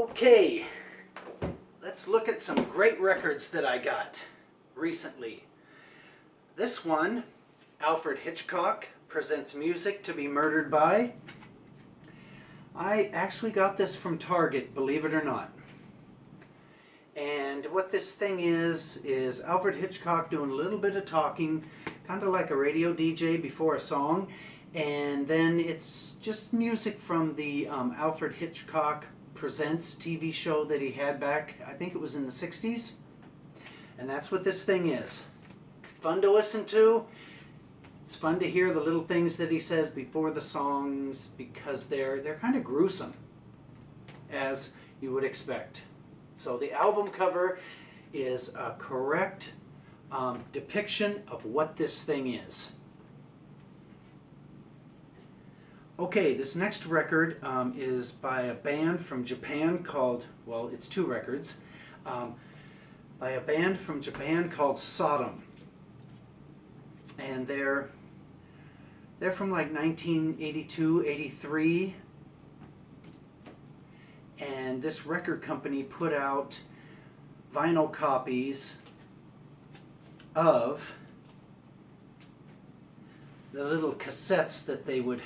Okay, let's look at some great records that I got recently. This one, Alfred Hitchcock Presents Music to be Murdered By. I actually got this from Target, believe it or not. And what this thing is Alfred Hitchcock doing a little bit of talking, kind of like a radio DJ before a song. And then it's just music from the Alfred Hitchcock Presents TV show that he had back, I think it was in the 60s. And that's what this thing is. It's fun to listen to. It's fun to hear the little things that he says before the songs because they're kind of gruesome, as you would expect. So the album cover is a correct depiction of what this thing is. Okay, this next record is by a band from Japan called, well, it's two records, by a band from Japan called Sodom. And they're from like 1982, 83. And this record company put out vinyl copies of the little cassettes that they would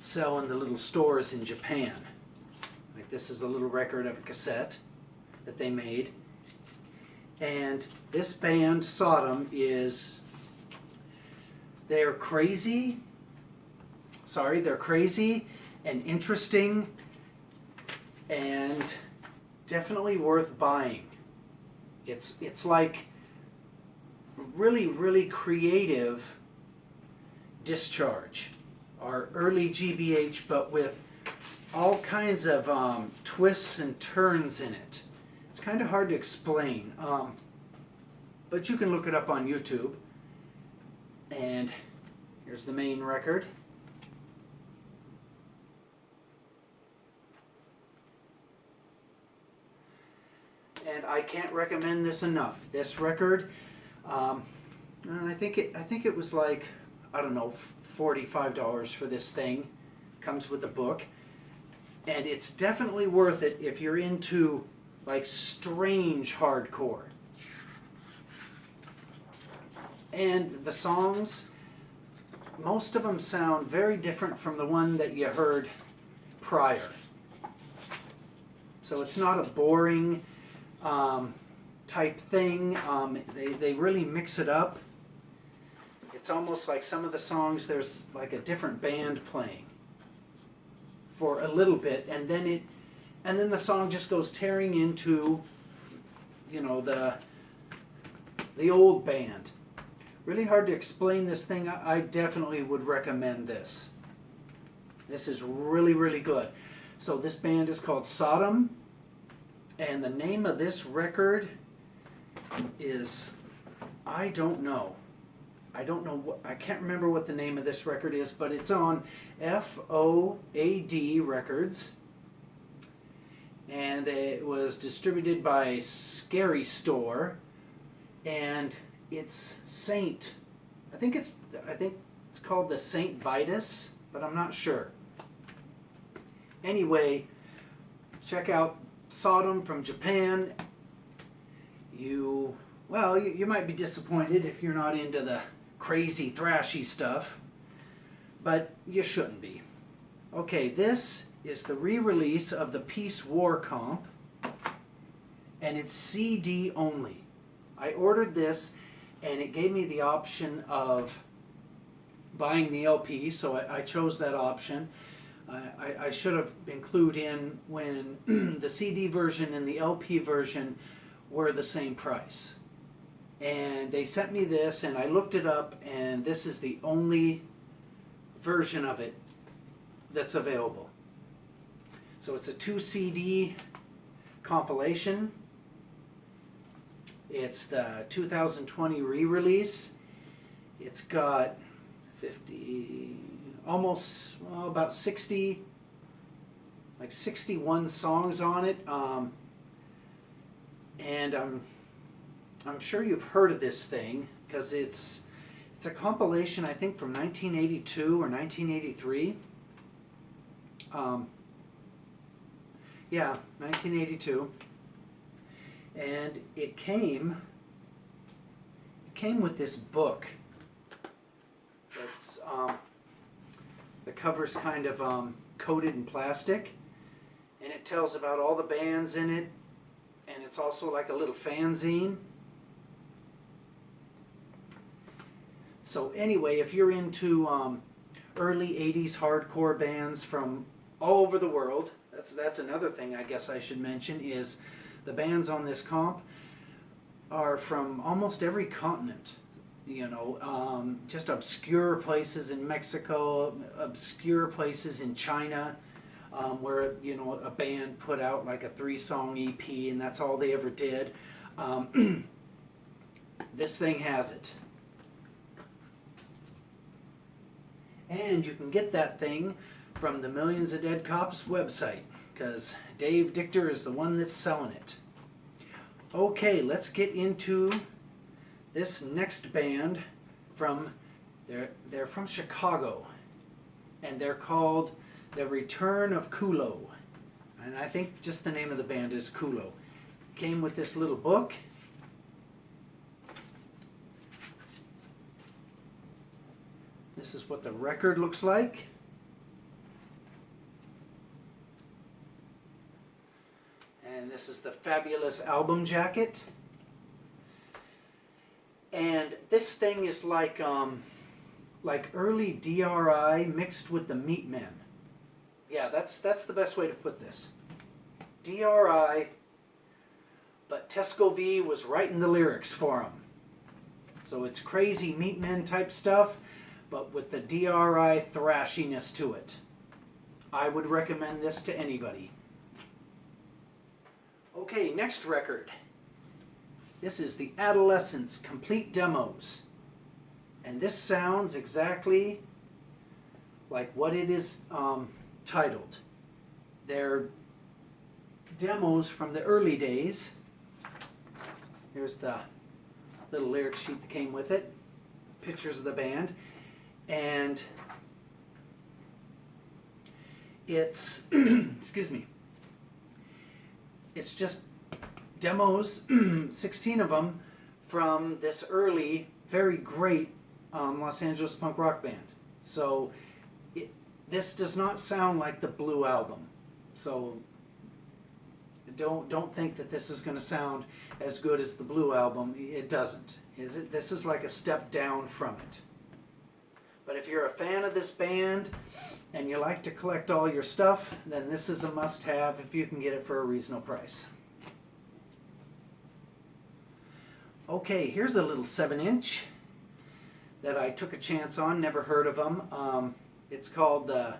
sell in the little stores in Japan. Like this is a little record of a cassette that they made. And this band, Sodom, they're crazy and interesting and definitely worth buying. It's like really, really creative Discharge, or early GBH, but with all kinds of twists and turns in it. It's kind of hard to explain, but you can look it up on YouTube. And here's the main record. And I can't recommend this enough. This record, I think it was like, I don't know, $45 for this thing. Comes with a book. And it's definitely worth it if you're into like strange hardcore. And the songs, most of them sound very different from the one that you heard prior. So it's not a boring type thing. They really mix it up. It's almost like some of the songs there's like a different band playing for a little bit, and then the song just goes tearing into, you know, the old band. Really hard to explain this thing. I definitely would recommend this. This is really, really good. So this band is called Sodom, and the name of this record is, I don't know what, I can't remember what the name of this record is, but it's on FOAD Records, and it was distributed by Scary Store, and it's Saint. I think it's called the Saint Vitus, but I'm not sure. Anyway, check out Sodom from Japan. You might be disappointed if you're not into the crazy thrashy stuff, but you shouldn't be. Okay, this is the re-release of the Peace War Comp, and it's CD only. I ordered this, and it gave me the option of buying the LP, so I chose that option. I should have included in when the CD version and the LP version were the same price. And they sent me this, and I looked it up, and this is the only version of it that's available. So it's a 2 CD compilation. It's the 2020 re-release. It's got 50, almost, well, about 60, like 61 songs on it. And I'm sure you've heard of this thing because it's a compilation, I think, from 1982 or 1983. Yeah, 1982. And it came with this book. It's the cover's kind of coated in plastic, and it tells about all the bands in it, and it's also like a little fanzine. So anyway, if you're into early 80s hardcore bands from all over the world, that's another thing I guess I should mention, is the bands on this comp are from almost every continent. You know, just obscure places in Mexico, obscure places in China, where, you know, a band put out like a 3-song EP and that's all they ever did. This thing has it. And you can get that thing from the Millions of Dead Cops website, because Dave Dichter is the one that's selling it. Okay, let's get into this next band. They're from Chicago, and they're called The Return of Kulo. And I think just the name of the band is Kulo. Came with this little book. This is what the record looks like. And this is the fabulous album jacket. And this thing is like early DRI mixed with the Meatmen. Yeah, that's the best way to put this. DRI, but Tesco V was writing the lyrics for them. So it's crazy Meatmen type stuff, but with the DRI thrashiness to it. I would recommend this to anybody. Okay, next record. This is the Adolescence Complete Demos. And this sounds exactly like what it is titled. They're demos from the early days. Here's the little lyric sheet that came with it. Pictures of the band. And it's, excuse me, it's just demos, 16 of them, from this early, very great Los Angeles punk rock band. So this does not sound like the Blue Album. So don't think that this is going to sound as good as the Blue Album. It doesn't. This is like a step down from it. But if you're a fan of this band and you like to collect all your stuff, then this is a must-have if you can get it for a reasonable price. Okay, here's a little 7-inch that I took a chance on, never heard of them. It's called the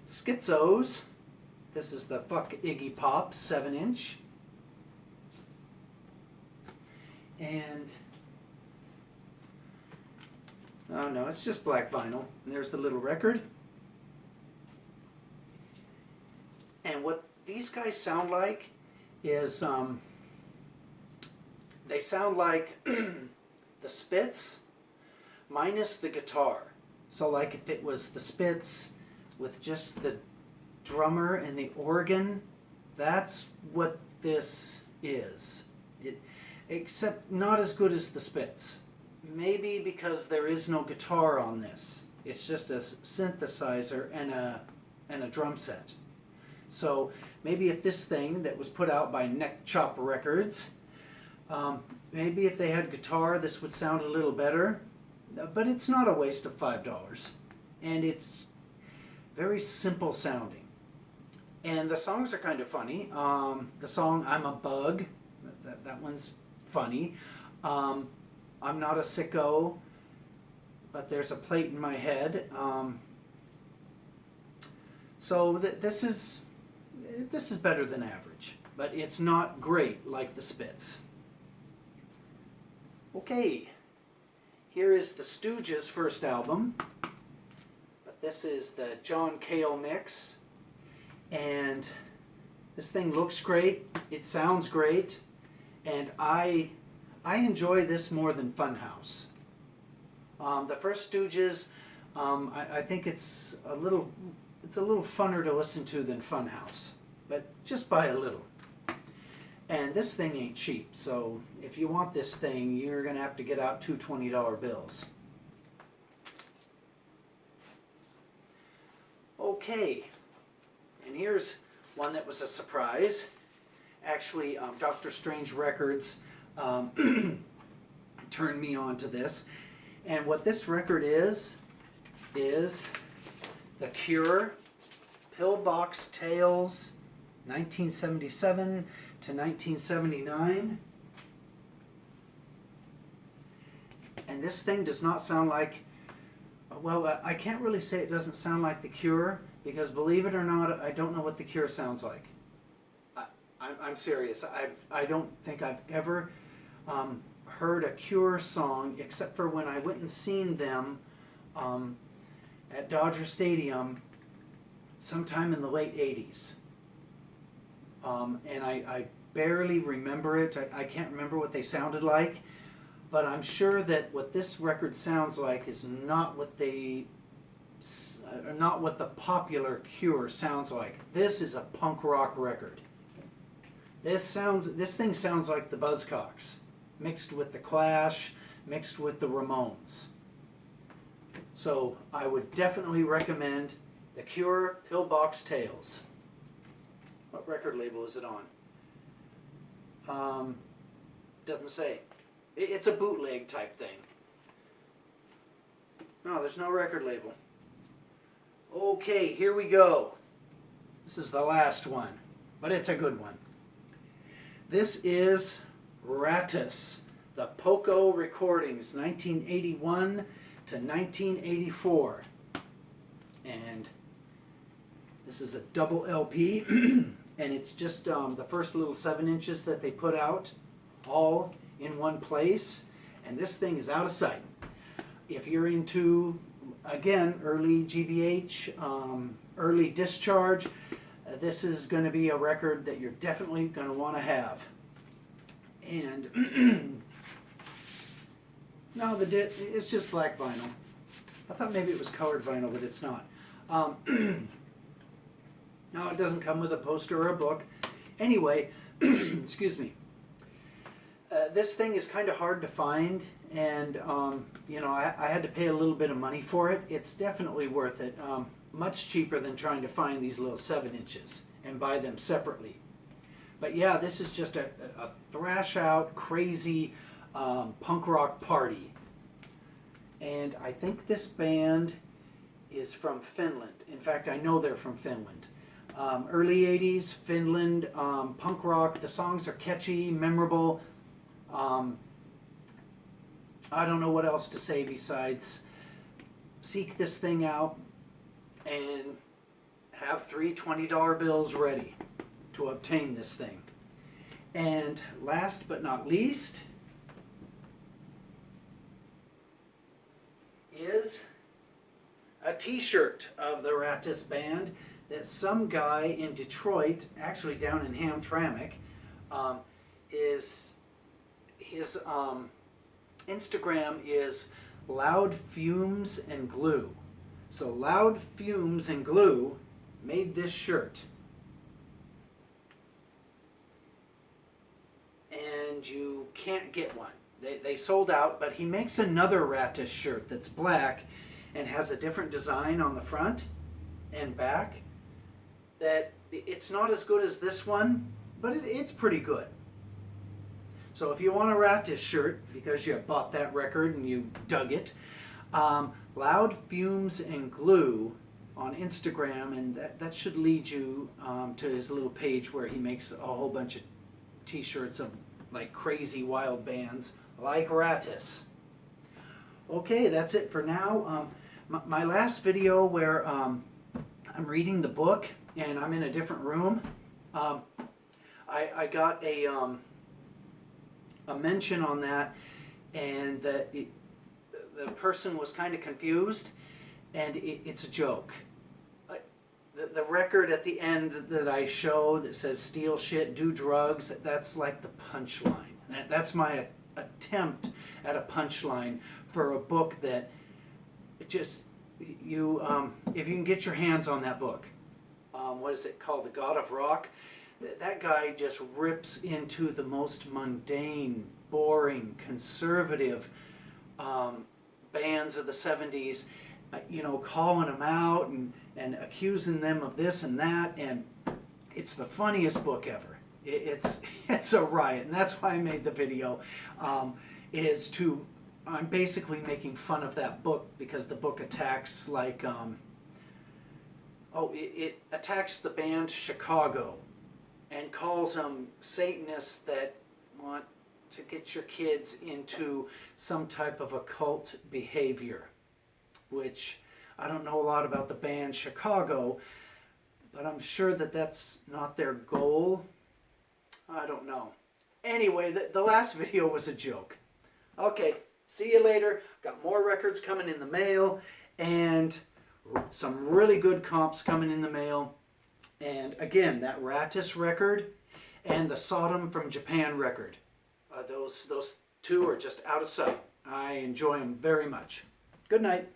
Schizos. This is the Fuck Iggy Pop 7-inch. And, oh no, it's just black vinyl. And there's the little record. And what these guys sound like is, they sound like the Spits minus the guitar. So like if it was the Spits with just the drummer and the organ, that's what this is. Except not as good as the Spits. Maybe because there is no guitar on this. It's just a synthesizer and a drum set. So maybe if this thing that was put out by Neck Chop Records, maybe if they had guitar, this would sound a little better. But it's not a waste of $5. And it's very simple sounding. And the songs are kind of funny. The song I'm a Bug, that one's funny. I'm not a sicko, but there's a plate in my head. So this is better than average, but it's not great like the Spits. Okay, here is the Stooges' first album, but this is the John Cale mix, and this thing looks great, it sounds great, and I enjoy this more than Funhouse. The first Stooges, I think it's a little funner to listen to than Funhouse. but just by a little. And this thing ain't cheap, so if you want this thing, you're going to have to get out two $20 bills. Okay, and here's one that was a surprise. Actually, Dr. Strange Records turned me on to this. And what this record is The Cure, Pillbox Tales, 1977 to 1979. And this thing does not sound like, well, I can't really say it doesn't sound like The Cure, because believe it or not, I don't know what The Cure sounds like. I'm serious. I don't think I've ever heard a Cure song except for when I went and seen them at Dodger Stadium sometime in the late 80s. And I barely remember it. I can't remember what they sounded like, but I'm sure that what this record sounds like is not what the popular Cure sounds like. This is a punk rock record. This thing sounds like the Buzzcocks, mixed with the Clash, mixed with the Ramones. So I would definitely recommend The Cure, Pillbox Tales. What record label is it on? Doesn't say. It's a bootleg type thing. No, there's no record label. Okay, here we go. This is the last one, but it's a good one. This is Rattus, the Poco recordings, 1981 to 1984. And this is a double LP, and it's just the first little 7 inches that they put out, all in one place, and this thing is out of sight. If you're into, again, early GBH, early Discharge, this is going to be a record that you're definitely going to want to have. And no, it's just black vinyl. I thought maybe it was colored vinyl, but it's not. No, it doesn't come with a poster or a book. Anyway, excuse me. This thing is kind of hard to find, and you know, I had to pay a little bit of money for it. It's definitely worth it. Much cheaper than trying to find these little 7 inches and buy them separately. But yeah, this is just a thrash out, crazy punk rock party. And I think this band is from Finland. In fact, I know they're from Finland. Early 80s, Finland, punk rock. The songs are catchy, memorable. I don't know what else to say besides seek this thing out and have 3 $20 bills ready to obtain this thing. And last but not least is a t-shirt of the Rattus band that some guy in Detroit, actually down in Hamtramck, his Instagram is Loud Fumes and Glue. So Loud Fumes and Glue made this shirt. And you can't get one. They sold out, but he makes another Rattus shirt that's black and has a different design on the front and back. That it's not as good as this one, but it's pretty good. So if you want a Rattus shirt, because you bought that record and you dug it, Loud Fumes and Glue on Instagram, and that should lead you to his little page where he makes a whole bunch of t-shirts of like crazy wild bands like Rattus. Okay, that's it for now. My last video where I'm reading the book and I'm in a different room, I got a mention on that, and the person was kind of confused, and it's a joke. The record at the end that I show that says steal shit, do drugs, that's like the punchline. That's my attempt at a punchline for a book that just, if you can get your hands on that book, what is it called? The God of Rock. That guy just rips into the most mundane, boring, conservative bands of the 70s, calling them out and accusing them of this and that, and it's the funniest book ever. It's a riot, and that's why I made the video, I'm basically making fun of that book because the book attacks it attacks the band Chicago and calls them Satanists that want to get your kids into some type of occult behavior, which I don't know a lot about the band Chicago, but I'm sure that that's not their goal. I don't know. Anyway, the last video was a joke. Okay, see you later. Got more records coming in the mail and some really good comps coming in the mail. And again, that Rattus record and the Sodom from Japan record. Those two are just out of sight. I enjoy them very much. Good night.